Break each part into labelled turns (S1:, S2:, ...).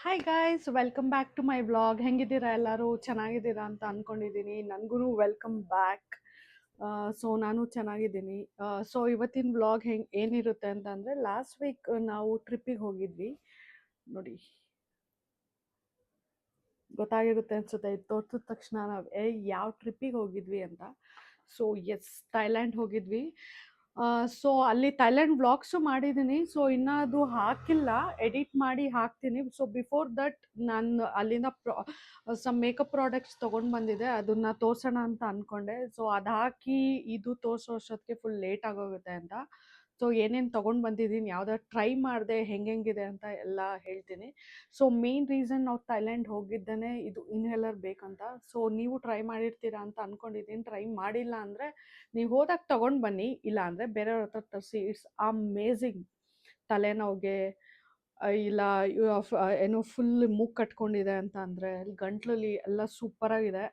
S1: Hi guys, welcome back to my vlog. ಹೆಂಗಿದ್ದೀರಾ? ಎಲ್ಲರೂ ಚೆನ್ನಾಗಿದ್ದೀರಾ ಅಂತ ಅಂದ್ಕೊಂಡಿದ್ದೀನಿ. ನನಗೂ ವೆಲ್ಕಮ್ ಬ್ಯಾಕ್. ಸೊ ನಾನು ಚೆನ್ನಾಗಿದ್ದೀನಿ. ಸೊ ಇವತ್ತಿನ ವ್ಲಾಗ್ ಏನಿರುತ್ತೆ ಅಂತಂದರೆ, ಲಾಸ್ಟ್ ವೀಕ್ ನಾವು ಟ್ರಿಪ್ಪಿಗೆ ಹೋಗಿದ್ವಿ. ನೋಡಿ, ಗೊತ್ತಾಗಿರುತ್ತೆ ಅನ್ಸುತ್ತೆ ಇದು ತೋರಿಸಿದ ತಕ್ಷಣ ನಾವು ಯಾವ ಟ್ರಿಪ್ಪಿಗೆ ಹೋಗಿದ್ವಿ ಅಂತ. ಸೊ ಎಸ್, ಥೈಲ್ಯಾಂಡ್ ಹೋಗಿದ್ವಿ. ಸೊ ಅಲ್ಲಿ ಥೈಲ್ಯಾಂಡ್ ವ್ಲಾಗ್ಸು ಮಾಡಿದ್ದೀನಿ. ಸೊ ಇನ್ನೂ ಅದು ಹಾಕಿಲ್ಲ, ಎಡಿಟ್ ಮಾಡಿ ಹಾಕ್ತೀನಿ. ಸೊ ಬಿಫೋರ್ ದಟ್ ನಾನು ಅಲ್ಲಿಂದ ಸಮ್ ಮೇಕಪ್ ಪ್ರಾಡಕ್ಟ್ಸ್ ತೊಗೊಂಡು ಬಂದಿದ್ದೆ, ಅದನ್ನು ತೋರಿಸೋಣ ಅಂತ ಅಂದ್ಕೊಂಡೆ. ಸೊ ಅದು ಹಾಕಿ ಇದು ತೋರಿಸೋ ಅಷ್ಟೊತ್ತಿಗೆ ಫುಲ್ ಲೇಟ್ ಆಗೋಗುತ್ತೆ ಅಂತ. ಸೊ ಏನೇನು ತೊಗೊಂಡು ಬಂದಿದ್ದೀನಿ, ಯಾವ್ದಾದ್ರು ಟ್ರೈ ಮಾಡಿದೆ, ಹೆಂಗಿದೆ ಅಂತ ಎಲ್ಲ ಹೇಳ್ತೀನಿ. ಸೊ ಮೇನ್ ರೀಸನ್ ನಾವು ಥೈಲ್ಯಾಂಡ್ ಹೋಗಿದ್ದೇನೆ ಇದು ಇನ್ಹೇಲರ್ ಬೇಕಂತ. ಸೊ ನೀವು ಟ್ರೈ ಮಾಡಿರ್ತೀರಾ ಅಂತ ಅಂದ್ಕೊಂಡಿದ್ದೀನಿ. ಟ್ರೈ ಮಾಡಿಲ್ಲ ಅಂದರೆ ನೀವು ಹೋದಾಗ ತೊಗೊಂಡು ಬನ್ನಿ, ಇಲ್ಲ ಅಂದರೆ ಬೇರೆಯವ್ರ ಹತ್ರ ತರಿಸಿ. It's amazing. ತಲೆನೋವಿಗೆ ಇಲ್ಲ ಏನೋ ಫುಲ್ ಮೂಗು ಕಟ್ಕೊಂಡಿದೆ ಅಂತ ಅಂದರೆ ಗಂಟ್ಲಲ್ಲಿ ಎಲ್ಲ ಸೂಪರಾಗಿದೆ.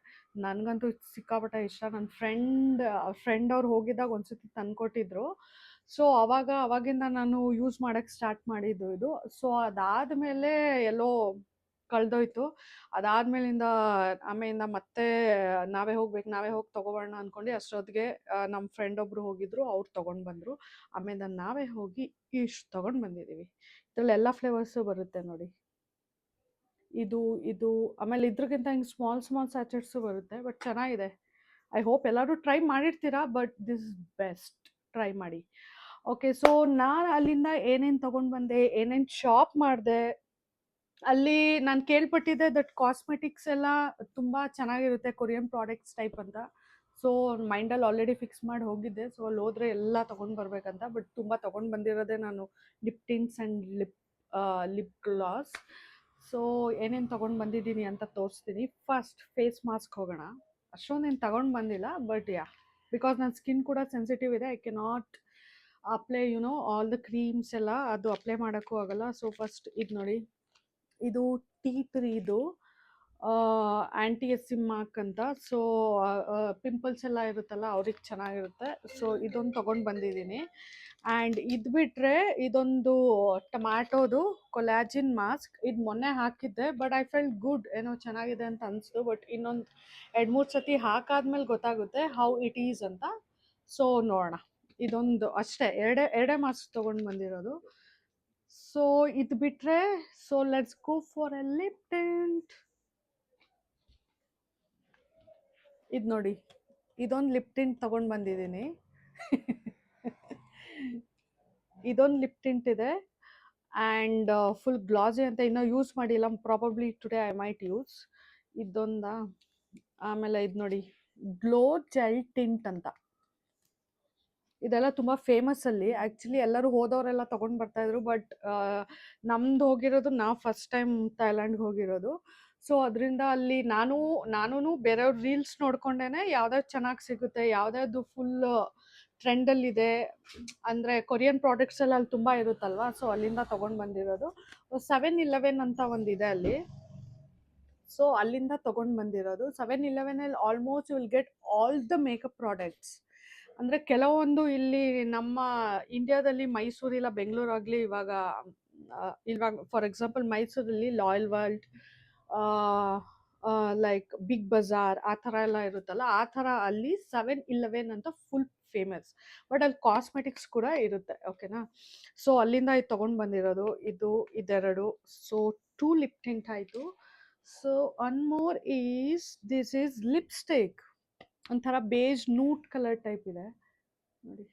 S1: ನನಗಂತೂ ಸಿಕ್ಕಾಪಟ್ಟೆ ಇಷ್ಟ. ನನ್ನ ಫ್ರೆಂಡ್ ಅವ್ರು ಹೋಗಿದ್ದಾಗ ಒಂದ್ಸತಿ ತಂದ್ಕೊಟ್ಟಿದ್ರು. ಸೊ ಅವಾಗಿಂದ ನಾನು ಯೂಸ್ ಮಾಡೋಕ್ಕೆ ಸ್ಟಾರ್ಟ್ ಮಾಡಿದ್ದು ಇದು. ಸೊ ಅದಾದಮೇಲೆ ಎಲ್ಲೋ ಕಳೆದೋಯ್ತು. ಅದಾದ್ಮೇಲಿಂದ ಆಮೇಲಿಂದ ಮತ್ತೆ ನಾವೇ ಹೋಗಿ ತೊಗೊಬರೋಣ ಅಂದ್ಕೊಂಡು ಅಷ್ಟೊತ್ತಿಗೆ ನಮ್ಮ ಫ್ರೆಂಡ್ ಒಬ್ಬರು ಹೋಗಿದ್ರು, ಅವ್ರು ತೊಗೊಂಡು ಬಂದರು. ಆಮೇಲೆ ನಾವೇ ಹೋಗಿ ಇಷ್ಟು ತೊಗೊಂಡು ಬಂದಿದ್ದೀವಿ. ಇದರಲ್ಲಿ ಎಲ್ಲ ಫ್ಲೇವರ್ಸು ಬರುತ್ತೆ ನೋಡಿ. ಇದು ಇದು ಆಮೇಲೆ ಇದ್ರಿಗಿಂತ ಹಿಂಗೆ ಸ್ಮಾಲ್ ಸ್ಯಾಚೆಟ್ಸು ಬರುತ್ತೆ. ಬಟ್ ಚೆನ್ನಾಗಿದೆ. ಐ ಹೋಪ್ ಎಲ್ಲರೂ ಟ್ರೈ ಮಾಡಿರ್ತೀರಾ, but this is best. Try ಮಾಡಿ. ಓಕೆ, ಸೊ ನಾನು ಅಲ್ಲಿಂದ ಏನೇನು ತೊಗೊಂಡು ಬಂದೆ, ಏನೇನು ಶಾಪ್ ಮಾಡಿದೆ. ಅಲ್ಲಿ ನಾನು ಕೇಳ್ಪಟ್ಟಿದ್ದೆ ದಟ್ ಕಾಸ್ಮೆಟಿಕ್ಸ್ ಎಲ್ಲ ತುಂಬ ಚೆನ್ನಾಗಿರುತ್ತೆ, ಕೊರಿಯನ್ ಪ್ರಾಡಕ್ಟ್ಸ್ ಟೈಪ್ ಅಂತ. ಸೊ ಮೈಂಡಲ್ಲಿ ಆಲ್ರೆಡಿ ಫಿಕ್ಸ್ ಮಾಡಿ ಹೋಗಿದ್ದೆ. ಸೊ ಅಲ್ಲಿ ಹೋದರೆ ಎಲ್ಲ ತೊಗೊಂಡು ಬರಬೇಕಂತ. ಬಟ್ ತುಂಬ ತೊಗೊಂಡು ಬಂದಿರೋದೇ ನಾನು lip tints and lip gloss. So ಏನೇನು ತೊಗೊಂಡು ಬಂದಿದ್ದೀನಿ ಅಂತ ತೋರಿಸ್ತೀನಿ. ಫಸ್ಟ್ ಫೇಸ್ ಮಾಸ್ಕ್ ಹೋಗೋಣ. ಅಷ್ಟೊಂದೇನು ತಗೊಂಡು ಬಂದಿಲ್ಲ, ಬಟ್ ಬಿಕಾಸ್ ನನ್ನ ಸ್ಕಿನ್ ಕೂಡ ಸೆನ್ಸಿಟಿವ್ ಇದೆ. I cannot apply all the creams ಎಲ್ಲ, ಅದು ಅಪ್ಲೈ ಮಾಡೋಕ್ಕೂ ಆಗಲ್ಲ. ಸೊ ಫಸ್ಟ್ ಇದು ನೋಡಿ, ಇದು T3 ಆ್ಯಂಟಿ ಎಸ್ಸಿಮಾಕ್ ಅಂತ. ಸೊ ಪಿಂಪಲ್ಸ್ ಎಲ್ಲ ಇರುತ್ತಲ್ಲ, ಅವ್ರಿಗೆ ಚೆನ್ನಾಗಿರುತ್ತೆ. ಸೊ ಇದೊಂದು ತೊಗೊಂಡು ಬಂದಿದ್ದೀನಿ. ಆ್ಯಂಡ್ ಇದು ಬಿಟ್ಟರೆ ಇದೊಂದು ಟೊಮ್ಯಾಟೋದು ಕೊಲಾಜಿನ್ ಮಾಸ್ಕ್. ಇದು ಮೊನ್ನೆ ಹಾಕಿದ್ದೆ, ಬಟ್ ಐ ಫೆಲ್ಟ್ ಗುಡ್, ಏನೋ ಚೆನ್ನಾಗಿದೆ ಅಂತ ಅನಿಸ್ತು. ಬಟ್ ಇನ್ನೊಂದು 2-3 ಸತಿ ಹಾಕಾದ್ಮೇಲೆ ಗೊತ್ತಾಗುತ್ತೆ ಹೌ ಇಟ್ ಈಸ್ ಅಂತ. ಸೊ ನೋಡೋಣ. ಇದೊಂದು ಅಷ್ಟೇ, ಎರಡೇ ಮಾಸ್ಕ್ ತೊಗೊಂಡು ಬಂದಿರೋದು. ಸೊ ಇದು ಬಿಟ್ಟರೆ, so let's go for a lip tint. ಇದು ನೋಡಿ, ಇದೊಂದು ಲಿಪ್ ಟಿಂಟ್ ತೊಗೊಂಡು ಬಂದಿದ್ದೀನಿ. ಇದೊಂದು ಲಿಪ್ ಟಿಂಟ್ ಇದೆ ಆ್ಯಂಡ್ ಫುಲ್ ಗ್ಲಾಸಿ ಅಂತ. ಇನ್ನೂ ಯೂಸ್ ಮಾಡಿಲ್ಲ, probably today I might use. ಇದೊಂದಾ. ಆಮೇಲೆ ಇದು ನೋಡಿ, ಗ್ಲೋ ಜೆಲ್ ಟಿಂಟ್ ಅಂತ. ಇದೆಲ್ಲ ತುಂಬ ಫೇಮಸ್ ಅಲ್ಲಿ. ಆ್ಯಕ್ಚುಲಿ ಎಲ್ಲರೂ ಹೋದವರೆಲ್ಲ ತೊಗೊಂಡು ಬರ್ತಾಯಿದ್ರು. ಬಟ್ ನಮ್ದು ಹೋಗಿರೋದು, ನಾವು ಫಸ್ಟ್ ಟೈಮ್ ಥೈಲ್ಯಾಂಡ್ಗೆ ಹೋಗಿರೋದು. ಸೊ ಅದರಿಂದ ಅಲ್ಲಿ ನಾನೂ ಬೇರೆಯವ್ರ ರೀಲ್ಸ್ ನೋಡ್ಕೊಂಡೇ ಯಾವ್ದಾದ್ರು ಚೆನ್ನಾಗಿ ಸಿಗುತ್ತೆ, ಯಾವ್ದಾದ್ರು ಫುಲ್ ಟ್ರೆಂಡಲ್ಲಿದೆ ಅಂದರೆ ಕೊರಿಯನ್ ಪ್ರಾಡಕ್ಟ್ಸ್ ಎಲ್ಲ ಅಲ್ಲಿ ತುಂಬ ಇರುತ್ತಲ್ವ. ಸೊ ಅಲ್ಲಿಂದ ತೊಗೊಂಡು ಬಂದಿರೋದು. 7-Eleven ಅಂತ ಒಂದಿದೆ ಅಲ್ಲಿ. ಸೊ ಅಲ್ಲಿಂದ ತೊಗೊಂಡು ಬಂದಿರೋದು. 7-Elevenನಲ್ಲಿ almost will get all the makeup products. ಅಂದರೆ ಕೆಲವೊಂದು ಇಲ್ಲಿ ನಮ್ಮ ಇಂಡಿಯಾದಲ್ಲಿ ಮೈಸೂರಿಲ್ಲ ಬೆಂಗಳೂರಾಗಲಿ ಇವಾಗ ಫಾರ್ ಎಕ್ಸಾಂಪಲ್ ಮೈಸೂರಲ್ಲಿ ಲಾಯಲ್ ವರ್ಲ್ಡ್, ಲೈಕ್ ಬಿಗ್ ಬಜಾರ್ ಆ ಥರ ಎಲ್ಲ ಇರುತ್ತಲ್ಲ, ಆ ಥರ ಅಲ್ಲಿ 7-Eleven ಅಂತ ಫುಲ್ ಫೇಮಸ್. ಬಟ್ ಅಲ್ಲಿ ಕಾಸ್ಮೆಟಿಕ್ಸ್ ಕೂಡ ಇರುತ್ತೆ, ಓಕೆನಾ. ಸೊ ಅಲ್ಲಿಂದ ಇದು ತೊಗೊಂಡು ಬಂದಿರೋದು. ಇದೆರಡು. ಸೊ 2 ಲಿಪ್ ಟಿಂಟ್ ಆಯಿತು. So one more this is lipstick. ಒಂಥರ ಬೇಜ್ ನೂಟ್ ಕಲರ್ ಟೈಪ್ ಇದೆ ನೋಡಿ.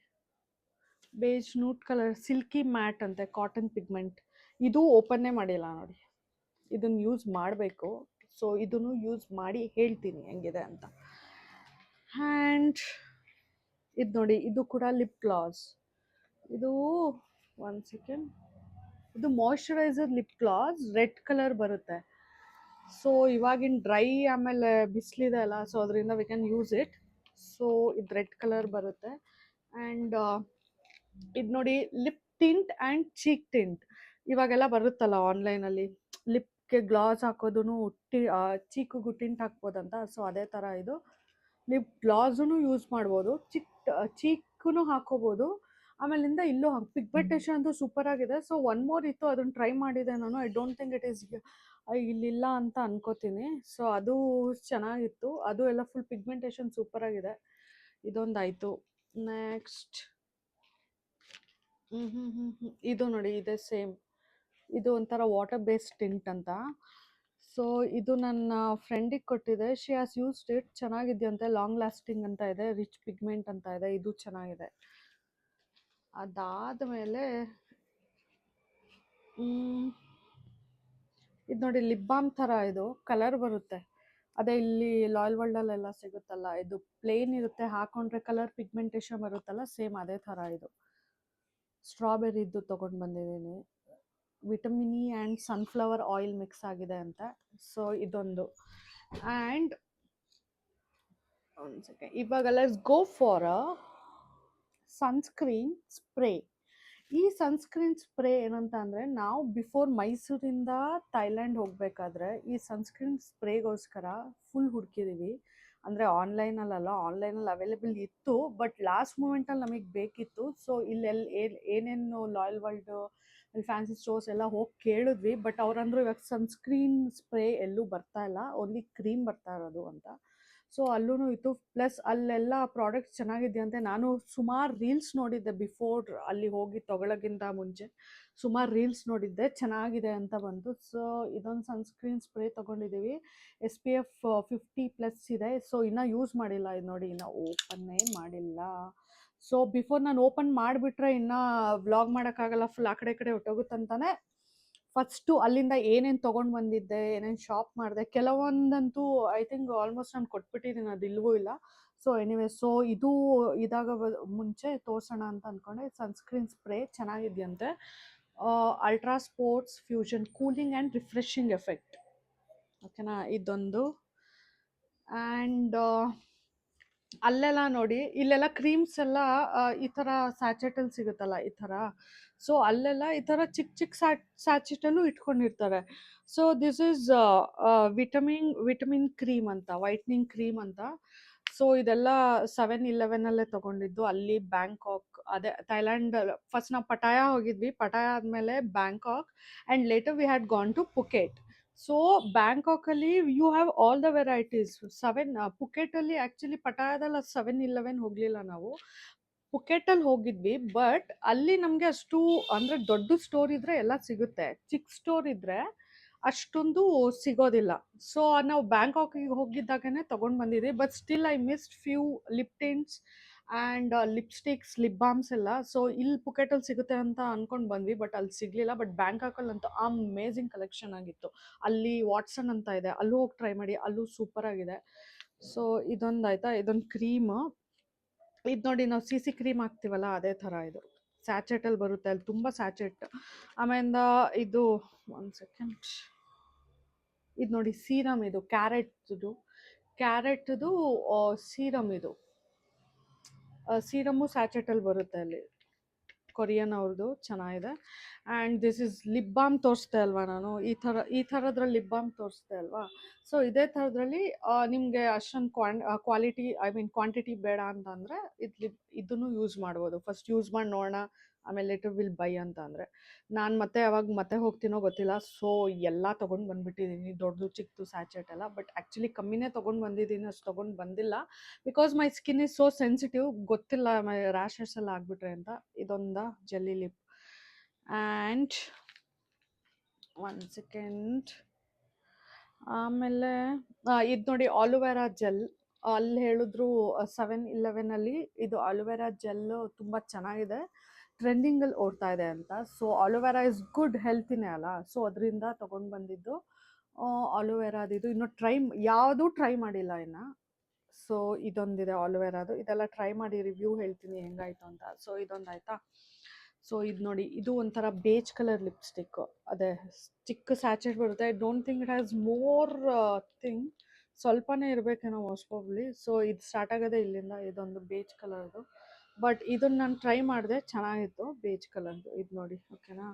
S1: Beige nude colour silky mat ಅಂತೆ, ಕಾಟನ್ ಪಿಗ್ಮೆಂಟ್. ಇದು ಓಪನ್ನೇ ಮಾಡಿಲ್ಲ ನೋಡಿ. ಇದನ್ನು ಯೂಸ್ ಮಾಡಬೇಕು. ಸೊ ಇದನ್ನು ಯೂಸ್ ಮಾಡಿ ಹೇಳ್ತೀನಿ ಹೆಂಗಿದೆ ಅಂತ. ಆ್ಯಂಡ್ ಇದು ನೋಡಿ, ಇದು ಕೂಡ ಲಿಪ್ ಗ್ಲಾಸ್. ಇದು 1 ಸೆಕೆಂಡ್. ಇದು moisturiser lip glass, red colour ಬರುತ್ತೆ. ಸೊ ಇವಾಗಿನ ಡ್ರೈ ಆಮೇಲೆ ಬಿಸಿಲಿದೆ ಅಲ್ಲ, ಸೊ ಅದರಿಂದ we can use it. So ಇದು ರೆಡ್ ಕಲರ್ ಬರುತ್ತೆ. ಆ್ಯಂಡ್ ಇದು ನೋಡಿ, lip tint and cheek tint. ಇವಾಗೆಲ್ಲ ಬರುತ್ತಲ್ಲ ಆನ್ಲೈನಲ್ಲಿ, ಲಿಪ್ಗೆ ಗ್ಲಾಸ್ ಹಾಕೋದು, ಚೀಕಿಗೂ ಟಿಂಟ್ ಹಾಕ್ಬೋದಂತ. ಸೊ ಅದೇ ಥರ ಇದು ಲಿಪ್ ಗ್ಲಾಸೂ ಯೂಸ್ ಮಾಡ್ಬೋದು, ಚೀಕ್ಗೂ ಹಾಕೋಬೋದು. ಆಮೇಲಿಂದ ಇಲ್ಲೂ ಪಿಗ್ಮೆಂಟೇಷನ್ ಅಂತೂ ಸೂಪರ್ ಆಗಿದೆ. ಸೊ ಒನ್ ಮೋರ್ ಇತ್ತು, ಅದನ್ನ ಟ್ರೈ ಮಾಡಿದೆ ನಾನು. I don't think it is ಇಲ್ಲಿಲ್ಲ ಅಂತ ಅನ್ಕೋತೀನಿ. ಸೊ ಅದು ಚೆನ್ನಾಗಿತ್ತು, ಅದು ಎಲ್ಲ ಫುಲ್ ಪಿಗ್ಮೆಂಟೇಷನ್ ಸೂಪರ್ ಆಗಿದೆ. ಇದೊಂದಾಯ್ತು. ನೆಕ್ಸ್ಟ್ ಇದು ನೋಡಿ, ಇದೆ ಸೇಮ್. ಇದು ಒಂಥರ ವಾಟರ್ ಬೇಸ್ಡ್ ಟಿಂಟ್ ಅಂತ. ಸೊ ಇದು ನನ್ನ ಫ್ರೆಂಡಿಗೆ ಕೊಟ್ಟಿದೆ. ಶಿ ಹ್ಯಾಸ್ ಯೂಸ್ಡ್ ಇಟ್, ಚೆನ್ನಾಗಿದೆಯಂತೆ, ಲಾಂಗ್ ಲಾಸ್ಟಿಂಗ್ ಅಂತ ಇದೆ, ರಿಚ್ ಪಿಗ್ಮೆಂಟ್ ಅಂತ ಇದೆ, ಇದು ಚೆನ್ನಾಗಿದೆ. ಅದಾದಮೇಲೆ ಇದು ನೋಡಿ, ಲಿಪ್ ಬಾಮ್ ಥರ ಇದು ಕಲರ್ ಬರುತ್ತೆ. ಅದೇ ಇಲ್ಲಿ ಲಾಯಲ್ ವರ್ಲ್ಡಲ್ಲೆಲ್ಲ ಸಿಗುತ್ತಲ್ಲ, ಇದು ಪ್ಲೇನ್ ಇರುತ್ತೆ, ಹಾಕೊಂಡ್ರೆ ಕಲರ್ ಪಿಗ್ಮೆಂಟೇಷನ್ ಬರುತ್ತಲ್ಲ, ಸೇಮ್ ಅದೇ ಥರ ಇದು. ಸ್ಟ್ರಾಬೆರಿದ್ದು ತೊಗೊಂಡು ಬಂದಿದ್ದೀನಿ. Vitamin E and sunflower oil mix ಆಗಿದೆ ಅಂತ. ಸೊ ಇದೊಂದು. ಆ್ಯಂಡ್ ಒಂದು ಸೆಕೆಂಡ್, ಇವಾಗ let's go for a sunscreen spray. ಈ ಸನ್ಸ್ಕ್ರೀನ್ ಸ್ಪ್ರೇ ಏನಂತ ಅಂದರೆ, ನಾವು ಬಿಫೋರ್ ಮೈಸೂರಿಂದ ಥೈಲ್ಯಾಂಡ್ ಹೋಗಬೇಕಾದ್ರೆ ಈ ಸನ್ಸ್ಕ್ರೀನ್ ಸ್ಪ್ರೇಗೋಸ್ಕರ ಫುಲ್ ಹುಡುಕಿದ್ದೀವಿ. ಅಂದರೆ ಆನ್ಲೈನಲ್ಲ, ಆನ್ಲೈನಲ್ಲಿ ಅವೈಲೇಬಲ್ ಇತ್ತು, ಬಟ್ ಲಾಸ್ಟ್ ಮೂಮೆಂಟಲ್ಲಿ ನಮಗೆ ಬೇಕಿತ್ತು. ಸೊ ಇಲ್ಲೆಲ್ಲಿ ಏನೇನು ಲಾಯಲ್ ವರ್ಲ್ಡು ಅಲ್ಲಿ ಫ್ಯಾನ್ಸಿ ಸ್ಟೋರ್ಸ್ ಎಲ್ಲ ಹೋಗಿ ಕೇಳಿದ್ವಿ, ಬಟ್ ಅವ್ರಂದ್ರು ಇವಾಗ ಸನ್ಸ್ಕ್ರೀನ್ ಸ್ಪ್ರೇ ಎಲ್ಲೂ ಬರ್ತಾ ಇಲ್ಲ, ಓನ್ಲಿ ಕ್ರೀಮ್ ಬರ್ತಾ ಇರೋದು ಅಂತ. ಸೊ ಅಲ್ಲೂ ಇತ್ತು, ಪ್ಲಸ್ ಅಲ್ಲೆಲ್ಲ ಪ್ರಾಡಕ್ಟ್ಸ್ ಚೆನ್ನಾಗಿದೆಯಂತೆ. ನಾನು ಸುಮಾರು ರೀಲ್ಸ್ ನೋಡಿದ್ದೆ ಬಿಫೋರ್ ಅಲ್ಲಿ ಹೋಗಿ ತೊಗೊಳೋಕ್ಕಿಂತ ಮುಂಚೆ, ಸುಮಾರು ರೀಲ್ಸ್ ನೋಡಿದ್ದೆ, ಚೆನ್ನಾಗಿದೆ ಅಂತ ಬಂತು. ಸೊ ಇದೊಂದು ಸನ್ಸ್ಕ್ರೀನ್ ಸ್ಪ್ರೇ ತೊಗೊಂಡಿದ್ದೀವಿ. SPF 50+ ಇದೆ. ಸೊ ಇನ್ನೂ ಯೂಸ್ ಮಾಡಿಲ್ಲ. ಇದು ನೋಡಿ, ಇನ್ನೂ ಓಪನ್ನೇ ಮಾಡಿಲ್ಲ. ಸೊ ಬಿಫೋರ್ ನಾನು ಓಪನ್ ಮಾಡಿಬಿಟ್ರೆ ಇನ್ನೂ ವ್ಲಾಗ್ ಮಾಡೋಕ್ಕಾಗಲ್ಲ, ಫುಲ್ ಆ ಕಡೆ ಈ ಕಡೆ ಹೊಟ್ಟೋಗುತ್ತಂತಾನೆ ಫಸ್ಟು ಅಲ್ಲಿಂದ ಏನೇನು ತೊಗೊಂಡು ಬಂದಿದ್ದೆ, ಏನೇನು ಶಾಪ್ ಮಾಡಿದೆ, ಕೆಲವೊಂದಂತೂ ಐ ಥಿಂಕ್ ಆಲ್ಮೋಸ್ಟ್ ನಾನು ಕೊಟ್ಬಿಟ್ಟಿದ್ದೀನಿ, ಅದು ಇಲ್ವೂ ಇಲ್ಲ. ಸೊ ಎನಿವೆ, ಸೊ ಇದು ಇದಾಗ ಮುಂಚೆ ತೋರಿಸೋಣ ಅಂತ ಅಂದ್ಕೊಂಡೆ. ಸನ್ಸ್ಕ್ರೀನ್ ಸ್ಪ್ರೇ ಚೆನ್ನಾಗಿದೆಯಂತೆ. Ultra sports fusion cooling and refreshing effect, ಓಕೆನಾ, ಇದೊಂದು. ಆ್ಯಂಡ್ ಅಲ್ಲೆಲ್ಲ ನೋಡಿ, ಇಲ್ಲೆಲ್ಲ ಕ್ರೀಮ್ಸ್ ಎಲ್ಲ ಈ ಥರ ಸ್ಯಾಚೆಟಲ್ಲಿ ಸಿಗುತ್ತಲ್ಲ, ಈ ಥರ. ಸೊ ಅಲ್ಲೆಲ್ಲ ಈ ಥರ ಚಿಕ್ಕ ಚಿಕ್ಕ ಸ್ಯಾಚೆಟಲ್ಲೂ ಇಟ್ಕೊಂಡಿರ್ತಾರೆ. So this is vitamin cream ಅಂತ, ವೈಟ್ನಿಂಗ್ ಕ್ರೀಮ್ ಅಂತ. ಸೊ ಇದೆಲ್ಲ 7-Elevenಲ್ಲೇ ತೊಗೊಂಡಿದ್ದು, ಅಲ್ಲಿ ಬ್ಯಾಂಕಾಕ್, ಅದೇ ಥೈಲ್ಯಾಂಡ್. ಫಸ್ಟ್ ನಾವು ಪಟಾಯ ಹೋಗಿದ್ವಿ, ಪಟಾಯ ಆದಮೇಲೆ Bangkok, and later we had gone to Phuket. So ಬ್ಯಾಂಕಾಕಲ್ಲಿ you have all the varieties. ಪುಕೆಟಲ್ಲಿ ಆ್ಯಕ್ಚುಲಿ ಪಟಾಯದಲ್ಲಿ 7-Eleven ಹೋಗಲಿಲ್ಲ ನಾವು, ಪುಕೆಟಲ್ಲಿ ಹೋಗಿದ್ವಿ. ಬಟ್ ಅಲ್ಲಿ ನಮಗೆ ಅಷ್ಟು ಅಂದರೆ ದೊಡ್ಡ ಸ್ಟೋರ್ ಇದ್ದರೆ ಎಲ್ಲ ಸಿಗುತ್ತೆ, ಚಿಕ್ಕ ಸ್ಟೋರ್ ಇದ್ದರೆ ಅಷ್ಟೊಂದು ಸಿಗೋದಿಲ್ಲ. ಸೊ ನಾವು ಬ್ಯಾಂಕಾಕಿಗೆ ಹೋಗಿದ್ದಾಗನೇ ತೊಗೊಂಡು ಬಂದಿದ್ವಿ. But still I missed few lip tints and lipsticks, lip balms ಎಲ್ಲ. ಸೊ ಇಲ್ಲಿ ಪುಕೆಟಲ್ಲಿ ಸಿಗುತ್ತೆ ಅಂತ ಅಂದ್ಕೊಂಡು ಬಂದ್ವಿ, ಬಟ್ ಅಲ್ಲಿ ಸಿಗಲಿಲ್ಲ. ಬಟ್ ಬ್ಯಾಂಕಾಕಲ್ಲಂತೂ ಅಮೇಝಿಂಗ್ ಕಲೆಕ್ಷನ್ ಆಗಿತ್ತು. ಅಲ್ಲಿ ವಾಟ್ಸನ್ ಅಂತ ಇದೆ, ಅಲ್ಲೂ ಹೋಗಿ ಟ್ರೈ ಮಾಡಿ, ಅಲ್ಲೂ ಸೂಪರ್ ಆಗಿದೆ. ಸೊ ಇದೊಂದು ಆಯಿತಾ. ಇದೊಂದು ಕ್ರೀಮು, ಇದು ನೋಡಿ, ನಾವು CC ಕ್ರೀಮ್ ಹಾಕ್ತೀವಲ್ಲ ಅದೇ ಥರ ಇದು, ಸ್ಯಾಚೆಟಲ್ಲಿ ಬರುತ್ತೆ, ಅಲ್ಲಿ ತುಂಬ ಸ್ಯಾಚೆಟ್. ಆಮೇಲಿಂದ ಇದು ಒಂದು ಸೆಕೆಂಡ್, ಇದು ನೋಡಿ ಸೀರಮ್, ಇದು ಕ್ಯಾರೆಟ್ದು ಸೀರಮ್. ಇದು ಸೀರಮ್ಮು ಸ್ಯಾಚೆಟಲ್ಲಿ ಬರುತ್ತೆ, ಅಲ್ಲಿ ಕೊರಿಯನ್ ಅವ್ರದ್ದು, ಚೆನ್ನಾಗಿದೆ. And this is lip balm ತೋರಿಸ್ದೆ ಅಲ್ವಾ ನಾನು, ಈ ಥರದ್ರಲ್ಲಿ ಲಿಪ್ ಬಾಮ್ ತೋರಿಸ್ದೆ ಅಲ್ವಾ. ಸೊ ಇದೇ ಥರದ್ರಲ್ಲಿ ನಿಮಗೆ ಅಷ್ಟೊಂದು ಕ್ವಾಲಿಟಿ, ಐ ಮೀನ್ ಕ್ವಾಂಟಿಟಿ ಬೇಡ ಅಂತಂದರೆ ಇದನ್ನು ಯೂಸ್ ಮಾಡ್ಬೋದು. ಫಸ್ಟ್ ಯೂಸ್ ಮಾಡಿ ನೋಡೋಣ, ಆಮೇಲೆ ಲೇಟರ್ ವಿಲ್ ಬೈ ಅಂತ ಅಂದರೆ. ನಾನು ಮತ್ತೆ ಹೋಗ್ತೀನೋ ಗೊತ್ತಿಲ್ಲ. ಸೊ ಎಲ್ಲ ತೊಗೊಂಡು ಬಂದುಬಿಟ್ಟಿದ್ದೀನಿ, ದೊಡ್ಡದು ಚಿಕ್ಕದು ಸ್ಯಾಚೆಟ್ ಎಲ್ಲ. ಬಟ್ ಆ್ಯಕ್ಚುಲಿ ಕಮ್ಮಿನೇ ತೊಗೊಂಡು ಬಂದಿದ್ದೀನಿ, ಅಷ್ಟು ತೊಗೊಂಡು ಬಂದಿಲ್ಲ, because my skin is so sensitive. ಗೊತ್ತಿಲ್ಲ ಮೈ ರ್ಯಾಷಸ್ ಎಲ್ಲ ಆಗಿಬಿಟ್ರೆ ಅಂತ. ಇದೊಂದು ಜೆಲ್ಲಿ ಲಿಪ್. ಆ್ಯಂಡ್ ಒಂದು ಸೆಕೆಂಡ್, ಆಮೇಲೆ ಇದು ನೋಡಿ, ಆಲೋವೆರಾ ಜೆಲ್. ಅಲ್ಲಿ ಹೇಳಿದ್ರು 7-Elevenನಲ್ಲಿ ಇದು ಆಲೋವೆರಾ ಜೆಲ್ಲು ತುಂಬ ಚೆನ್ನಾಗಿದೆ, ಟ್ರೆಂಡಿಂಗಲ್ಲಿ ಓಡ್ತಾ ಇದೆ ಅಂತ. ಸೊ ಆಲೋವೆರಾ ಇಸ್ ಗುಡ್, ಹೆಲ್ತಿನೇ ಅಲ್ಲ. ಸೊ ಅದರಿಂದ ತೊಗೊಂಡು ಬಂದಿದ್ದು ಆಲೋವೆರಾದಿದು. ಇನ್ನು ಯಾವುದೂ ಟ್ರೈ ಮಾಡಿಲ್ಲ ಇನ್ನು. ಸೊ ಇದೊಂದಿದೆ ಆಲೋವೆರಾದು, ಇದೆಲ್ಲ ಟ್ರೈ ಮಾಡಿ ರಿವ್ಯೂ ಹೇಳ್ತೀನಿ ಹೆಂಗಾಯ್ತು ಅಂತ. ಸೊ ಇದೊಂದು ಆಯಿತಾ. ಸೊ ಇದು ನೋಡಿ, ಇದು ಒಂಥರ ಬೇಜ್ ಕಲರ್ ಲಿಪ್ಸ್ಟಿಕ್, ಅದೇ ಚಿಕ್ಕ ಸ್ಯಾಚೆಟ್ ಬರುತ್ತೆ. I don't think it has more thing, ಸ್ವಲ್ಪನೇ ಇರಬೇಕೇನೋ ಮೋಸ್ಟ್ ಪ್ರಾಬಬ್ಲಿ. ಸೊ ಇದು ಸ್ಟಾರ್ಟ್ ಆಗೋದೇ ಇಲ್ಲಿಂದ. ಇದೊಂದು ಬೇಜ್ ಕಲರ್ದು, ಬಟ್ ಇದನ್ನು ನಾನು ಟ್ರೈ ಮಾಡಿದೆ, ಚೆನ್ನಾಗಿತ್ತು, ಬೇಜ್ ಕಲರ್ದು. ಇದು ನೋಡಿ, ಓಕೆನಾ.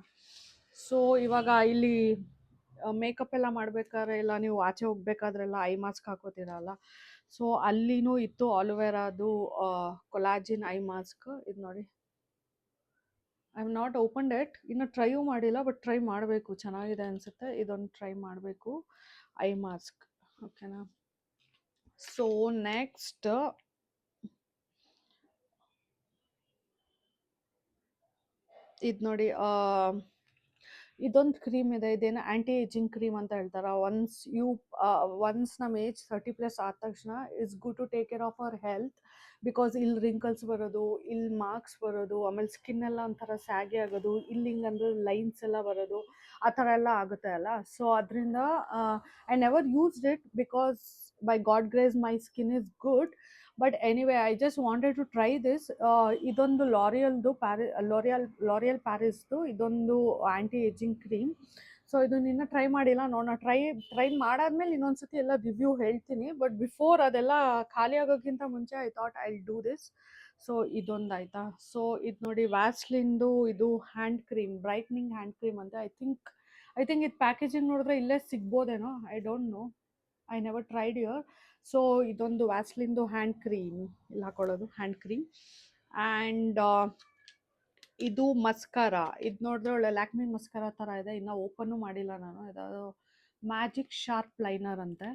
S1: ಸೊ ಇವಾಗ ಇಲ್ಲಿ ಮೇಕಪ್ ಎಲ್ಲ ಮಾಡಬೇಕಾದ್ರೆ, ಇಲ್ಲ ನೀವು ಆಚೆ ಹೋಗ್ಬೇಕಾದ್ರೆಲ್ಲ ಐ ಮಾಸ್ಕ್ ಹಾಕೋತೀರಲ್ಲ, ಸೊ ಅಲ್ಲಿನೂ ಇತ್ತು ಆಲೋವೆರಾದು ಕೊಲಾಜಿನ್ ಐ ಮಾಸ್ಕ್. ಇದು ನೋಡಿ, I have not opened it. ಇನ್ನು ಟ್ರೈಯೂ ಮಾಡಿಲ್ಲ, ಬಟ್ ಟ್ರೈ ಮಾಡಬೇಕು. ಚೆನ್ನಾಗಿದೆ ಅನಿಸುತ್ತೆ. ಇದೊಂದು ಟ್ರೈ ಮಾಡಬೇಕು. I mask. ಓಕೆನಾ. ಸೊ ನೆಕ್ಸ್ಟ್ ಇದು ನೋಡಿ, ಇದೊಂದು ಕ್ರೀಮ್ ಇದೆ. ಇದೇನು ಆ್ಯಂಟಿ ಏಜಿಂಗ್ ಕ್ರೀಮ್ ಅಂತ ಹೇಳ್ತಾರೆ. ಒನ್ಸ್ ನಮ್ಮ ಏಜ್ 30+ ಆದ ತಕ್ಷಣ it's good to take care of our health. Because ಇಲ್ಲಿ ರಿಂಕಲ್ಸ್ ಬರೋದು, ಇಲ್ಲಿ ಮಾರ್ಕ್ಸ್ ಬರೋದು, ಆಮೇಲೆ ಸ್ಕಿನ್ ಎಲ್ಲ ಒಂಥರ ಸ್ಯಾಗಿ ಆಗೋದು, ಇಲ್ಲಿ ಹಿಂಗಂದ್ರೆ ಲೈನ್ಸ್ ಎಲ್ಲ ಬರೋದು, ಆ ಥರ ಎಲ್ಲ ಆಗುತ್ತೆ ಅಲ್ಲ. ಸೊ ಅದರಿಂದ I never used it because by God grace my skin is good. But anyway I just wanted to try this. ಇದೊಂದು ಲಾರಿಯಲ್ ಪ್ಯಾರಿಸ್ದು ಇದೊಂದು ಆ್ಯಂಟಿ ಏಜಿಂಗ್ ಕ್ರೀಮ್. ಸೊ ಇದನ್ನ ಇನ್ನೂ ಟ್ರೈ ಮಾಡಿಲ್ಲ. ನೋಡೋಣ. ಟ್ರೈ ಮಾಡಾದ್ಮೇಲೆ ಇನ್ನೊಂದ್ಸತಿ ಎಲ್ಲ ರಿವ್ಯೂ ಹೇಳ್ತೀನಿ. ಬಟ್ ಬಿಫೋರ್ ಅದೆಲ್ಲ ಖಾಲಿ ಆಗೋಕ್ಕಿಂತ ಮುಂಚೆ I thought I do this. So ಇದೊಂದು ಆಯಿತಾ. ಸೊ ಇದು ನೋಡಿ, ವ್ಯಾಸ್ಲಿನ್ದು ಇದು hand cream, brightening hand cream ಅಂತ. ಐ ಥಿಂಕ್ ಇದು ಪ್ಯಾಕೇಜಿಂಗ್ ನೋಡಿದ್ರೆ ಇಲ್ಲೇ ಸಿಗ್ಬೋದೇನೋ, I don't know. I never tried your. So ಇದೊಂದು ವ್ಯಾಸ್ಲಿನ್ದು ಹ್ಯಾಂಡ್ ಕ್ರೀಮ್, ಇಲ್ಲಿ ಹಾಕೊಳ್ಳೋದು ಹ್ಯಾಂಡ್ ಕ್ರೀಮ್. ಆ್ಯಂಡ್ ಇದು ಮಸ್ಕಾರ. ಇದು ನೋಡಿದ್ರೆ ಒಳ್ಳೆ ಲ್ಯಾಕ್ಮಿ ಮಸ್ಕಾರ ಥರ ಇದೆ. ಇನ್ನೂ ಓಪನ್ನು ಮಾಡಿಲ್ಲ ನಾನು. ಇದಾವುದು ಮ್ಯಾಜಿಕ್ ಶಾರ್ಪ್ ಲೈನರ್ ಅಂತೆ.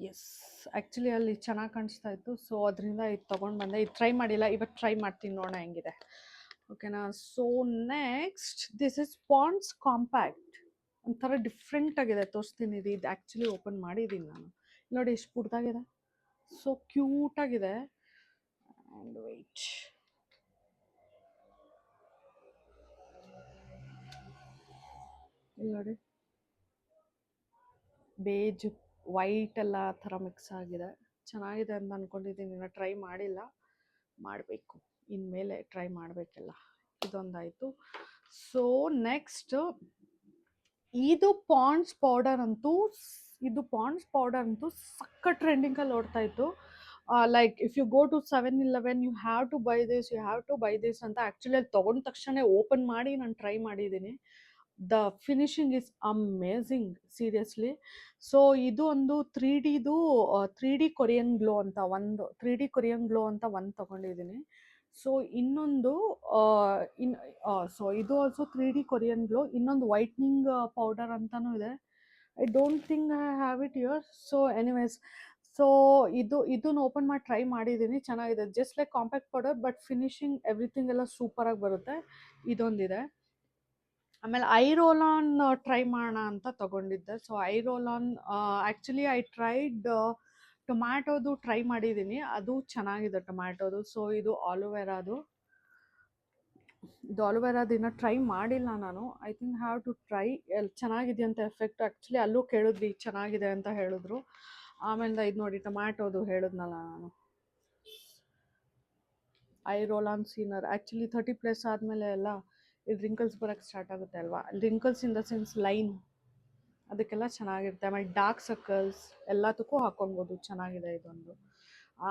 S1: ಎಸ್, ಆ್ಯಕ್ಚುಲಿ ಅಲ್ಲಿ ಚೆನ್ನಾಗಿ ಕಾಣಿಸ್ತಾ ಇತ್ತು. ಸೊ ಅದರಿಂದ ಇದು ತೊಗೊಂಡು ಬಂದೆ. ಇದು ಟ್ರೈ ಮಾಡಿಲ್ಲ, ಇವತ್ತು ಟ್ರೈ ಮಾಡ್ತೀನಿ, ನೋಡೋಣ ಹೆಂಗಿದೆ. ಓಕೆನಾ. So next this is Pond's compact. ಒಂಥರ ಡಿಫ್ರೆಂಟ್ ಆಗಿದೆ, ತೋರಿಸ್ತೀನಿ. ಇದು ಆ್ಯಕ್ಚುಲಿ ಓಪನ್ ಮಾಡಿದ್ದೀನಿ ನಾನು. ನೋಡಿ ಎಷ್ಟು ಪುಡ್ದಾಗಿದೆ, ಸೊ ಕ್ಯೂಟ್ ಆಗಿದೆ. ಆ್ಯಂಡ್ ವೆಯ್ಟ್, ಇಲ್ಲಿ ನೋಡಿ, ಬೇಜ್ ವೈಟ್ ಎಲ್ಲ ಥರ ಮಿಕ್ಸ್ ಆಗಿದೆ. ಚೆನ್ನಾಗಿದೆ ಅಂತ ಅಂದ್ಕೊಂಡಿದ್ದೀನಿ. ಇನ್ನು ಟ್ರೈ ಮಾಡಿಲ್ಲ, ಮಾಡಬೇಕು. ಇನ್ಮೇಲೆ ಟ್ರೈ ಮಾಡಬೇಕೆಲ್ಲ. ಇದೊಂದಾಯಿತು. ಸೊ ನೆಕ್ಸ್ಟ್ ಇದು ಪಾಂಡ್ಸ್ ಪೌಡರ್ ಅಂತೂ ಸಕ್ಕ ಟ್ರೆಂಡಿಂಗಲ್ಲಿ ಓಡ್ತಾ ಇತ್ತು. Like if you go to 7-Eleven, you have to buy this ಅಂತ. ಆ್ಯಕ್ಚುಲಿ ಅಲ್ಲಿ ತೊಗೊಂಡ ತಕ್ಷಣ ಓಪನ್ ಮಾಡಿ ನಾನು ಟ್ರೈ ಮಾಡಿದ್ದೀನಿ. The finishing is amazing, seriously. So ಇದು ಒಂದು 3D ಕೊರಿಯನ್ ಗ್ಲೋ ಅಂತ ಒಂದು ತೊಗೊಂಡಿದ್ದೀನಿ. ಸೊ ಇನ್ನೊಂದು ಸೊ ಇದು ಆಲ್ಸೋ 3D ಕೊರಿಯನ್ ಗ್ಲೋ. ಇನ್ನೊಂದು ವೈಟ್ನಿಂಗ್ ಪೌಡರ್ ಅಂತಲೂ ಇದೆ. I don't think I have it your. So anyways, so ಇದನ್ನ ಓಪನ್ ಮಾಡಿ ಟ್ರೈ ಮಾಡಿದ್ದೀನಿ. ಚೆನ್ನಾಗಿದೆ. Just like compact powder, but finishing everything ಎಲ್ಲ ಸೂಪರಾಗಿ ಬರುತ್ತೆ. ಇದೊಂದಿದೆ. ಆಮೇಲೆ ಐ ರೋಲ್ ಆನ್ ಟ್ರೈ ಮಾಡೋಣ ಅಂತ ತೊಗೊಂಡಿದ್ದೆ. So I roll on actually I tried ಟೊಮ್ಯಾಟೋದು ಟ್ರೈ ಮಾಡಿದ್ದೀನಿ. ಅದು ಚೆನ್ನಾಗಿದೆ ಟೊಮ್ಯಾಟೋದು. ಸೊ ಇದು ಆಲೋವೆರಾದು ಇನ್ನೂ ಟ್ರೈ ಮಾಡಿಲ್ಲ ನಾನು. I think have to try. ಚೆನ್ನಾಗಿದೆಯಂತ ಎಫೆಕ್ಟ್. ಆ್ಯಕ್ಚುಲಿ ಅಲ್ಲೂ ಕೇಳಿದ್ವಿ, ಚೆನ್ನಾಗಿದೆ ಅಂತ ಹೇಳಿದ್ರು. ಆಮೇಲೆ ಇದು ನೋಡಿ, ಟೊಮ್ಯಾಟೋದು ಹೇಳಿದ್ನಲ್ಲ ನಾನು, ಐ ರೋಲ್ ಆನ್ ಸೀನರ್. ಆ್ಯಕ್ಚುಲಿ 30+ ಆದಮೇಲೆ ಎಲ್ಲ ಇಲ್ಲಿ ರಿಂಕಲ್ಸ್ ಬರೋಕ್ಕೆ ಸ್ಟಾರ್ಟ್ ಆಗುತ್ತೆ ಅಲ್ವಾ. Wrinkles in the sense line, ಅದಕ್ಕೆಲ್ಲ ಚೆನ್ನಾಗಿರುತ್ತೆ. ಆಮೇಲೆ ಡಾರ್ಕ್ ಸರ್ಕಲ್ಸ್ ಎಲ್ಲದಕ್ಕೂ ಹಾಕೊಬೋದು. ಚೆನ್ನಾಗಿದೆ ಇದೊಂದು.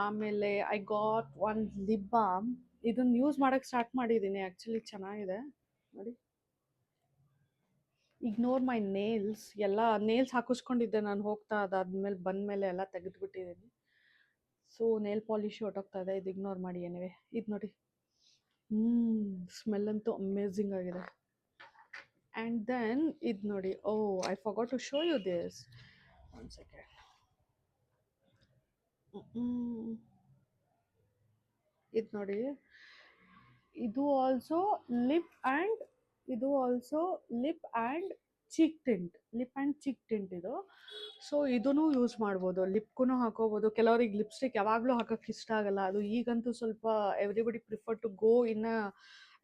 S1: ಆಮೇಲೆ I got one lip balm. ಇದನ್ನು ಯೂಸ್ ಮಾಡೋಕ್ಕೆ ಸ್ಟಾರ್ಟ್ ಮಾಡಿದ್ದೀನಿ. ಆ್ಯಕ್ಚುಲಿ ಚೆನ್ನಾಗಿದೆ ನೋಡಿ. Ignore my nails. ಎಲ್ಲ ನೇಲ್ಸ್ ಹಾಕಿಸ್ಕೊಂಡಿದ್ದೆ ನಾನು ಹೋಗ್ತಾ, ಅದಾದ್ಮೇಲೆ ಬಂದಮೇಲೆ ಎಲ್ಲ ತೆಗೆದುಬಿಟ್ಟಿದ್ದೀನಿ. ಸೊ ನೇಲ್ ಪಾಲಿಶ್ ಹೊಟ್ಟೋಗ್ತಾ ಇದೆ. ಇದು ಇಗ್ನೋರ್ ಮಾಡಿ. ಏನಿವೆ ಇದು ನೋಡಿ, ಸ್ಮೆಲ್ ಅಂತೂ ಅಮೇಝಿಂಗ್ ಆಗಿದೆ. ಆ್ಯಂಡ್ ದೆನ್ ಇದು ನೋಡಿ, I forgot to show you this. One second. ಇದು ನೋಡಿ, ಇದು also lip and cheek tint ಇದು. ಸೊ ಇದನ್ನು ಯೂಸ್ ಮಾಡ್ಬೋದು, ಲಿಪ್ಗೂ ಹಾಕೋಬೋದು. ಕೆಲವ್ರಿಗೆ ಲಿಪ್ಸ್ಟಿಕ್ ಯಾವಾಗಲೂ ಹಾಕೋಕ್ಕೆ ಇಷ್ಟ ಆಗಲ್ಲ. ಅದು ಈಗಂತೂ ಸ್ವಲ್ಪ ಎವ್ರಿಬಡಿ ಪ್ರಿಫರ್ ಟು ಗೋ ಇನ್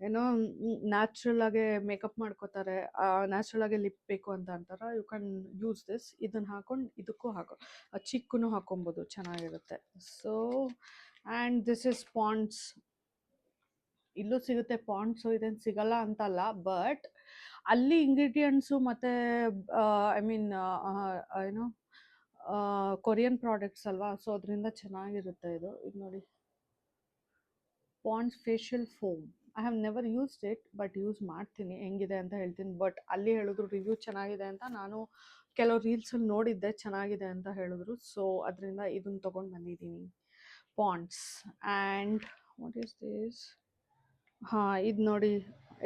S1: ಏನೋ ನ್ಯಾಚುರಲ್ ಆಗಿ ಮೇಕಪ್ ಮಾಡ್ಕೋತಾರೆ. ನ್ಯಾಚುರಲ್ ಆಗಿ ಲಿಪ್ ಬೇಕು ಅಂತ ಅಂತಾರೆ. You can use this. ಇದನ್ನು ಹಾಕೊಂಡು ಇದಕ್ಕೂ ಚಿಕ್ಕೂ ಹಾಕೊಬೋದು, ಚೆನ್ನಾಗಿರುತ್ತೆ. So and this is Pond's. ಇಲ್ಲೂ ಸಿಗುತ್ತೆ ಪಾಂಡ್ಸು, ಇದೇನು ಸಿಗಲ್ಲ ಅಂತಲ್ಲ. ಬಟ್ ಅಲ್ಲಿ ಇಂಗ್ರೀಡಿಯೆಂಟ್ಸು ಮತ್ತು ಐ ಮೀನ್ ಏನು ಕೊರಿಯನ್ ಪ್ರಾಡಕ್ಟ್ಸ್ ಅಲ್ವಾ. ಸೊ ಅದರಿಂದ ಚೆನ್ನಾಗಿರುತ್ತೆ ಇದು. ಇದು ನೋಡಿ, Pond's facial foam. I have never used it, but use ಮಾಡ್ತೀನಿ, ಹೆಂಗಿದೆ ಅಂತ ಹೇಳ್ತೀನಿ. ಬಟ್ ಅಲ್ಲಿ ಹೇಳಿದ್ರು ರಿವ್ಯೂ ಚೆನ್ನಾಗಿದೆ ಅಂತ. ನಾನು ಕೆಲವು ರೀಲ್ಸಲ್ಲಿ ನೋಡಿದ್ದೆ, ಚೆನ್ನಾಗಿದೆ ಅಂತ ಹೇಳಿದ್ರು. ಸೊ ಅದರಿಂದ ಇದನ್ನು ತೊಗೊಂಡು ಬಂದಿದ್ದೀನಿ, Pond's. And what is this? ಇದು ನೋಡಿ,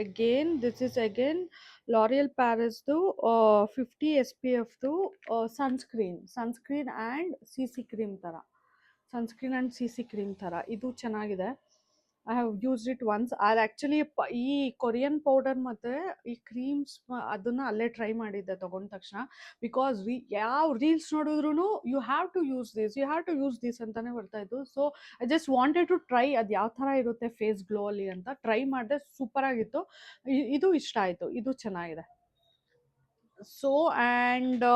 S1: again this is again L'Oreal ಪ್ಯಾರಿಸ್ದು 50 SPFದು sunscreen and C C cream ಥರ, sunscreen and C C cream ಥರ ಇದು ಚೆನ್ನಾಗಿದೆ. I have used it once. ಅದು ಆ್ಯಕ್ಚುಲಿ ಈ ಕೊರಿಯನ್ ಪೌಡರ್ ಮತ್ತು ಈ ಕ್ರೀಮ್ಸ್ ಅದನ್ನು ಅಲ್ಲೇ ಟ್ರೈ ಮಾಡಿದ್ದೆ ತೊಗೊಂಡ ತಕ್ಷಣ. ಬಿಕಾಸ್ ಯಾವ ರೀಲ್ಸ್ ನೋಡಿದ್ರೂ you have to use this ಅಂತಲೇ ಬರ್ತಾಯಿತ್ತು. So I just wanted to try ಅದು ಯಾವ ಥರ ಇರುತ್ತೆ ಫೇಸ್ ಗ್ಲೋ ಅಲ್ಲಿ ಅಂತ ಟ್ರೈ ಮಾಡಿದೆ. ಸೂಪರಾಗಿತ್ತು. ಇದು ಇಷ್ಟ ಆಯಿತು, ಇದು ಚೆನ್ನಾಗಿದೆ. ಸೊ ಆ್ಯಂಡ್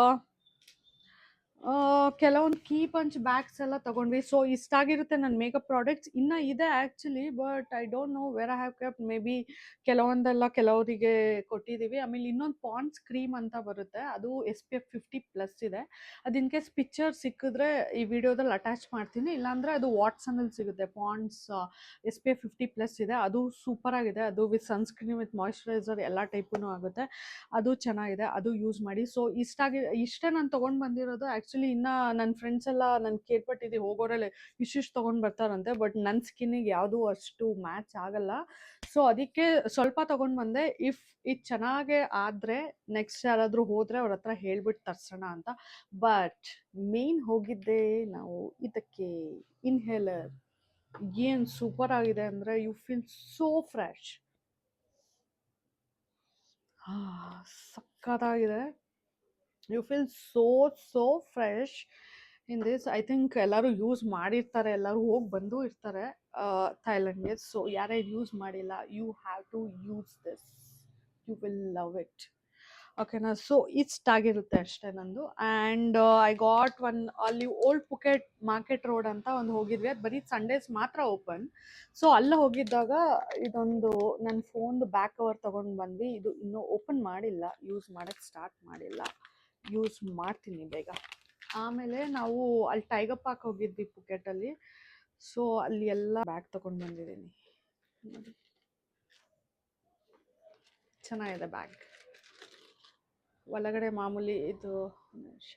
S1: ಕೆಲವೊಂದು ಕೀ ಪಂಚ್ ಬ್ಯಾಗ್ಸ್ ಎಲ್ಲ ತಗೊಂಡ್ವಿ. ಸೊ ಇಷ್ಟ ಆಗಿರುತ್ತೆ ನನ್ನ ಮೇಕಪ್ ಪ್ರಾಡಕ್ಟ್ಸ್. ಇನ್ನೂ ಇದೆ actually, but I don't no where I have kept. May be ಕೆಲವೊಂದೆಲ್ಲ ಕೆಲವರಿಗೆ ಕೊಟ್ಟಿದ್ದೀವಿ. ಆಮೇಲೆ ಇನ್ನೊಂದು ಪಾಂಡ್ಸ್ ಕ್ರೀಮ್ ಅಂತ ಬರುತ್ತೆ, ಅದು SPF 50+ ಇದೆ. ಅದು ಇನ್ ಕೇಸ್ ಪಿಕ್ಚರ್ ಸಿಕ್ಕಿದ್ರೆ ಈ ವಿಡಿಯೋದಲ್ಲಿ ಅಟ್ಯಾಚ್ ಮಾಡ್ತೀನಿ, ಇಲ್ಲಾಂದರೆ ಅದು ವಾಟ್ಸನ್ನಲ್ಲಿ ಸಿಗುತ್ತೆ. ಪಾಂಡ್ಸ್ SPF 50+ ಇದೆ, ಅದು ಸೂಪರಾಗಿದೆ. ಅದು ವಿತ್ ಸನ್ಸ್ಕ್ರೀನ್ ವಿತ್ ಮಾಯ್ಶ್ಚರೈಸರ್ ಎಲ್ಲ ಟೈಪೂ ಆಗುತ್ತೆ. ಅದು ಚೆನ್ನಾಗಿದೆ, ಅದು ಯೂಸ್ ಮಾಡಿ. ಸೊ ಇಷ್ಟೇ ನಾನು ತೊಗೊಂಡು ಬಂದಿರೋದು. ಆ್ಯಕ್ಚುಲಿ ಇನ್ನೂ ನನ್ನ ಫ್ರೆಂಡ್ಸ್ ಎಲ್ಲ ನಾನು ಕೇಳ್ಪಟ್ಟಿದ್ದೆ, ಹೋಗೋರೆಲ್ಲ ಇಷ್ಟಿಷ್ಟು ತೊಗೊಂಡು ಬರ್ತಾರಂತೆ. ಬಟ್ ನನ್ನ ಸ್ಕಿನ್ನಿಗೆ ಯಾವುದೂ ಅಷ್ಟು ಮ್ಯಾಚ್ ಆಗಲ್ಲ. ಸೊ ಅದಕ್ಕೆ ಸ್ವಲ್ಪ ತೊಗೊಂಡು ಬಂದೆ. ಇಫ್ ಇದು ಚೆನ್ನಾಗೇ ಆದರೆ ನೆಕ್ಸ್ಟ್ ಯಾರಾದರೂ ಹೋದರೆ ಅವ್ರ ಹತ್ರ ಹೇಳ್ಬಿಟ್ಟು ತರ್ಸೋಣ ಅಂತ. ಬಟ್ ಮೇನ್ ಹೋಗಿದ್ದೆ ನಾವು ಇದಕ್ಕೆ, ಇನ್ಹೇಲರ್. ಏನು ಸೂಪರ್ ಆಗಿದೆ ಅಂದರೆ ಯು ಫೀಲ್ ಸೋ ಫ್ರೆಶ್. ಸಕ್ಕತ್ತಾಗಿದೆ. You feel so fresh in this. I think ಎಲ್ಲರೂ ಯೂಸ್ ಮಾಡಿರ್ತಾರೆ, ಎಲ್ಲರೂ ಹೋಗಿ ಬಂದು ಇರ್ತಾರೆ ಥೈಲ್ಯಾಂಡ್ಗೆ. ಸೊ ಯಾರ್ಯಾರು ಯೂಸ್ ಮಾಡಿಲ್ಲ, you have to use this, you will love it. ಓಕೆನಾ. ಸೊ ಇಷ್ಟಾಗಿರುತ್ತೆ ಅಷ್ಟೇ ನಂದು. ಆ್ಯಂಡ್ ಐ ಗಾಟ್ ಒನ್ ಅಲ್ಲಿ ಓಲ್ಡ್ ಪುಕೆಟ್ ಮಾರ್ಕೆಟ್ ರೋಡ್ ಅಂತ ಒಂದು ಹೋಗಿದ್ವಿ. ಅದು ಬರೀ ಸಂಡೇಸ್ ಮಾತ್ರ ಓಪನ್. ಸೊ ಅಲ್ಲಿ ಹೋಗಿದ್ದಾಗ ಇದೊಂದು ನನ್ನ ಫೋನ್ದು ಬ್ಯಾಕ್ ಕವರ್ ತೊಗೊಂಡು ಬಂದ್ವಿ. ಇದು ಇನ್ನೂ ಓಪನ್ ಮಾಡಿಲ್ಲ, ಯೂಸ್ ಮಾಡೋಕ್ಕೆ ಸ್ಟಾರ್ಟ್ ಮಾಡಿಲ್ಲ, ಯೂಸ್ ಮಾಡ್ತೀನಿ ಬೇಗ. ಆಮೇಲೆ ನಾವು ಅಲ್ಲಿ ಟೈಗರ್ ಪಾರ್ಕ್ ಹೋಗಿದ್ವಿ ಪುಕೆಟಲ್ಲಿ. ಸೊ ಅಲ್ಲಿ ಎಲ್ಲ ಬ್ಯಾಗ್ ತೊಗೊಂಡು ಬಂದಿದ್ದೀನಿ ನೋಡಿ, ಚೆನ್ನಾಗಿದೆ ಬ್ಯಾಗ್. ಒಳಗಡೆ ಮಾಮೂಲಿ ಇದು ನಿಮಿಷ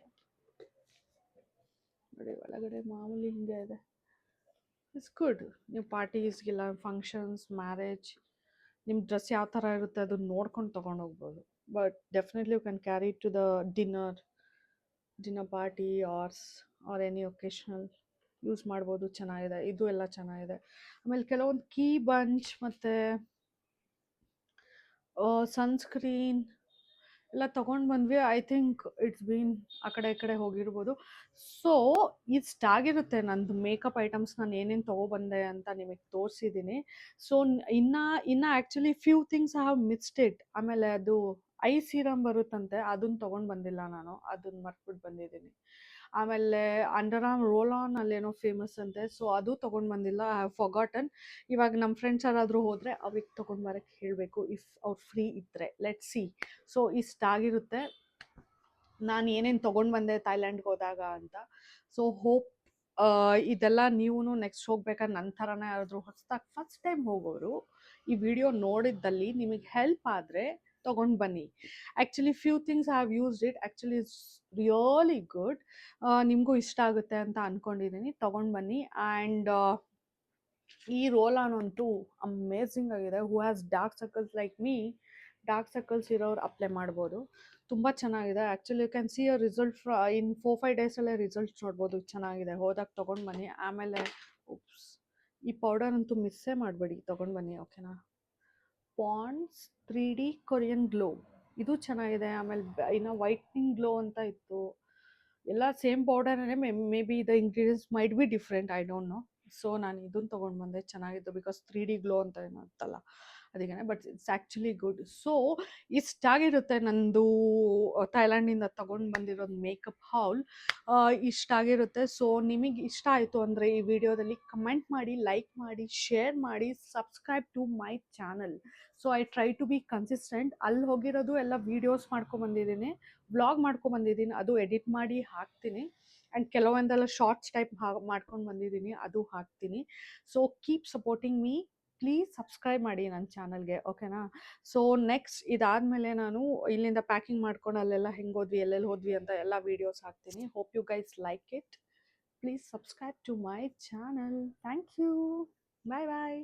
S1: ನೋಡಿ, ಒಳಗಡೆ ಮಾಮೂಲಿ ಹಿಂಗೆ ಇದೆ. It's good. ನೀವು ಪಾರ್ಟೀಸ್ಗೆಲ್ಲ, ಫಂಕ್ಷನ್ಸ್, ಮ್ಯಾರೇಜ್, ನಿಮ್ಮ ಡ್ರೆಸ್ ಯಾವ ಥರ ಇರುತ್ತೆ ಅದನ್ನ ನೋಡ್ಕೊಂಡು ತೊಗೊಂಡು ಹೋಗ್ಬೋದು. But definitely you can carry to the dinner party or any occasional use ಮಾಡ್ಬೋದು. ಚೆನ್ನಾಗಿದೆ, ಇದು ಎಲ್ಲ ಚೆನ್ನಾಗಿದೆ. ಆಮೇಲೆ ಕೆಲವೊಂದು ಕೀ ಬಂಚ್ ಮತ್ತು ಸನ್ಸ್ಕ್ರೀನ್ ಎಲ್ಲ ತೊಗೊಂಡು ಬಂದ್ವಿ. ಐ ಥಿಂಕ್ ಇಟ್ಸ್ ಬೀನ್ ಆ ಕಡೆ ಈ ಕಡೆ ಹೋಗಿರ್ಬೋದು. ಸೊ ಇಷ್ಟಾಗಿರುತ್ತೆ ನಂದು ಮೇಕಪ್ ಐಟಮ್ಸ್. ನಾನು ಏನೇನು ತೊಗೊಬಂದೆ ಅಂತ ನಿಮಗೆ ತೋರಿಸಿದ್ದೀನಿ. ಸೊ ಇನ್ನು actually few things I have missed it. ಆಮೇಲೆ ಅದು ಐ ಸೀರಮ್ ಬರುತ್ತಂತೆ, ಅದನ್ನು ತೊಗೊಂಡು ಬಂದಿಲ್ಲ ನಾನು, ಅದನ್ನು ಮರ್ತ್ಬಿಟ್ಟು ಬಂದಿದ್ದೀನಿ. ಆಮೇಲೆ ಅಂಡರ್ ಆರ್ಮ್ ರೋಲ್ ಆನ್ ಅಲ್ಲೇನೋ ಫೇಮಸ್ ಅಂತೆ, ಸೊ ಅದು ತೊಗೊಂಡು ಬಂದಿಲ್ಲ, ಐ ಹ್ಯಾವ್ ಫಾರ್ಗಾಟನ್. ಇವಾಗ ನಮ್ಮ ಫ್ರೆಂಡ್ಸ್ ಯಾರಾದರೂ ಹೋದರೆ ಅವ್ರಿಗೆ ತೊಗೊಂಡು ಬರೋಕ್ಕೆ ಹೇಳಬೇಕು, ಇಫ್ ಅವ್ರು ಫ್ರೀ ಇದ್ದರೆ. Let see. ಸೊ ಇಷ್ಟಾಗಿರುತ್ತೆ ನಾನು ಏನೇನು ತೊಗೊಂಡು ಬಂದೆ ಥೈಲ್ಯಾಂಡ್ಗೆ ಹೋದಾಗ ಅಂತ. ಸೊ ಹೋಪ್ ಇದೆಲ್ಲ ನೀವು ನೆಕ್ಸ್ಟ್ ಹೋಗ್ಬೇಕಾದ್ರೆ ನನ್ನ ಥರನೇ ಯಾರಾದರೂ ಹೊಸದಾಗಿ ಫಸ್ಟ್ ಟೈಮ್ ಹೋಗೋರು ಈ ವಿಡಿಯೋ ನೋಡಿದ್ದಲ್ಲಿ ನಿಮಗೆ ಹೆಲ್ಪ್ ಆದರೆ ತೊಗೊಂಡು ಬನ್ನಿ. Actually few things I have used it. Actually it's really good. ನಿಮಗೂ ಇಷ್ಟ ಆಗುತ್ತೆ ಅಂತ ಅಂದ್ಕೊಂಡಿದ್ದೀನಿ. ತೊಗೊಂಡು ಬನ್ನಿ. ಆ್ಯಂಡ್ ಈ ರೋಲ್ ಆನ್ ಅಂತೂ ಅಮೇಝಿಂಗ್ ಆಗಿದೆ. Who has dark circles like me, dark circles ಇರೋರು ಅಪ್ಲೈ ಮಾಡ್ಬೋದು. ತುಂಬ ಚೆನ್ನಾಗಿದೆ. Actually you can see a result in 4-5 ಡೇಸಲ್ಲೇ ರಿಸಲ್ಟ್ಸ್ ನೋಡ್ಬೋದು. ಚೆನ್ನಾಗಿದೆ, ಹೋದಾಗ ತೊಗೊಂಡು ಬನ್ನಿ. ಆಮೇಲೆ ಈ ಪೌಡರ್ ಅಂತೂ ಮಿಸ್ಸೇ ಮಾಡಬೇಡಿ, ತೊಗೊಂಡು ಬನ್ನಿ. ಓಕೆನಾ. ಪಾಂಡ್ಸ್ 3D ಕೊರಿಯನ್ ಗ್ಲೋ, ಇದು ಚೆನ್ನಾಗಿದೆ. ಆಮೇಲೆ ಇನ್ನು ವೈಟ್ನಿಂಗ್ ಗ್ಲೋ ಅಂತ ಇತ್ತು. ಎಲ್ಲ ಸೇಮ್ ಪೌಡರೇ, maybe the ingredients might be different, I don't know. So ನಾನು ಇದನ್ನು ತೊಗೊಂಡು ಬಂದೆ, ಚೆನ್ನಾಗಿತ್ತು. ಬಿಕಾಸ್ 3D ಗ್ಲೋ ಅಂತ ಏನೋ ಅಂತಲ್ಲ ಅದಕ್ಕೆ, but it's actually good. So ಇಷ್ಟಾಗಿರುತ್ತೆ ನಂದು ಥೈಲ್ಯಾಂಡಿಂದ ತೊಗೊಂಡು ಬಂದಿರೋದು ಮೇಕಪ್ ಹಾಲ್. ಇಷ್ಟಾಗಿರುತ್ತೆ. ಸೊ ನಿಮಗೆ ಇಷ್ಟ ಆಯಿತು ಅಂದರೆ ಈ ವಿಡಿಯೋದಲ್ಲಿ ಕಮೆಂಟ್ ಮಾಡಿ, ಲೈಕ್ ಮಾಡಿ, ಶೇರ್ ಮಾಡಿ, subscribe to my channel. So I try to be consistent. ಅಲ್ಲಿ ಹೋಗಿರೋದು ಎಲ್ಲ ವೀಡಿಯೋಸ್ ಮಾಡ್ಕೊಂಬಂದಿದ್ದೀನಿ, ವ್ಲಾಗ್ ಮಾಡ್ಕೊಂಬಂದಿದ್ದೀನಿ, ಅದು ಎಡಿಟ್ ಮಾಡಿ ಹಾಕ್ತೀನಿ. ಆ್ಯಂಡ್ ಕೆಲವೊಂದೆಲ್ಲ ಶಾರ್ಟ್ಸ್ ಟೈಪ್ ಮಾಡ್ಕೊಂಡು ಬಂದಿದ್ದೀನಿ, ಅದು ಹಾಕ್ತೀನಿ. So keep supporting me, please subscribe ಮಾಡಿ ನನ್ನ ಚಾನಲ್ಗೆ. ಓಕೆನಾ. ಸೊ ನೆಕ್ಸ್ಟ್ ಇದಾದಮೇಲೆ ನಾನು ಇಲ್ಲಿಂದ ಪ್ಯಾಕಿಂಗ್ ಮಾಡ್ಕೊಂಡು ಅಲ್ಲೆಲ್ಲ ಹೆಂಗೆ ಹೋದ್ವಿ, ಎಲ್ಲೆಲ್ಲಿ ಹೋದ್ವಿ ಅಂತ ಎಲ್ಲ ವೀಡಿಯೋಸ್ ಹಾಕ್ತೀನಿ. Hope you guys like it. Please subscribe to my channel. Thank you. Bye bye.